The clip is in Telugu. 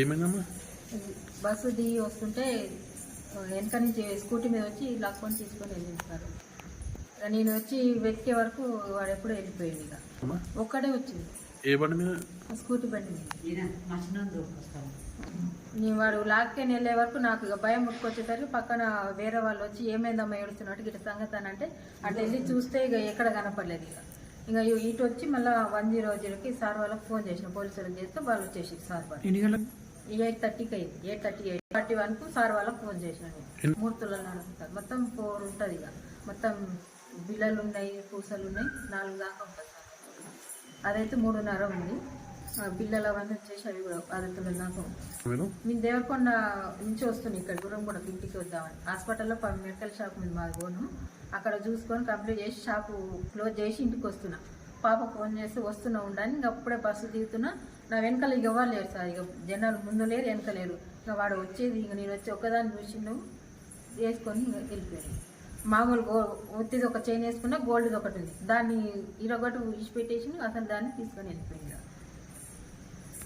ఏమైందమ్మా? బస్సు దిగి వస్తుంటే వెనక నుంచి స్కూటీ మీద వచ్చి లాక్కొని తీసుకొని వెళ్ళింది సార్. నేను వచ్చి వెతికే వరకు వాడు ఎప్పుడూ వెళ్ళిపోయింది. ఇక ఒక్కడే వచ్చింది. ఏ బండి మీద? స్కూటీ బండి మీద. నేను వాడు లాక్కొని వెళ్ళే వరకు నాకు ఇక భయం ముట్టుకొచ్చేసరికి పక్కన వేరే వాళ్ళు వచ్చి ఏమైందమ్మా ఏడుస్తున్నట్టు గిట్ట సంగతి అని అంటే అట్లా వెళ్ళి చూస్తే ఇక ఎక్కడ కనపడలేదు. ఇక ఇటు వచ్చి మళ్ళీ 100కి సార్ వాళ్ళకి ఫోన్ చేసిన, పోలీసులకు చేస్తే వాళ్ళు వచ్చేసి సార్ వాళ్ళు 8:30కి అయింది. 8:31కు సార్ వాళ్ళకి ఫోన్ చేసిన. 3 తులాలు నడుపుతారు, మొత్తం 4 ఉంటుంది. ఇక మొత్తం బిల్లలు ఉన్నాయి, పూసలు ఉన్నాయి, 4 దాకా ఉంటుంది సార్. అదైతే 3:30 ఉంది. బిల్లలు అవన్నీ వచ్చేసి అవి కూడా 10 తులాల దాకా ఉంది. మేము దేవరకొండ నుంచి వస్తున్నాం, ఇక్కడ దూరం కూడా ఇంటికి వద్దామని. హాస్పిటల్లో మెడికల్ షాప్ మీద మాది పోను, అక్కడ చూసుకొని కంప్లీట్ చేసి షాపు క్లోజ్ చేసి ఇంటికి వస్తున్నా. పాప ఫోన్ చేసి వస్తున్నా ఉండని. ఇంక అప్పుడే బస్సు దిగుతున్నా. నా వెనకాల ఇక ఎవరు లేరు సార్. ఇక జనాలు ముందు లేరు, వెనక లేరు. ఇక వాడు వచ్చేది ఇక నేను వచ్చి ఒక్కదాన్ని చూసిండు, వేసుకొని వెళ్ళిపోయాడు. మామూలు ఒత్తిది ఒక చైన్ వేసుకున్నా, గోల్డ్ది ఒకటి ఉంది, దాన్ని ఇరొకటి ఇచ్చి పెట్టేసి అసలు దాన్ని తీసుకొని వెళ్ళిపోయింది.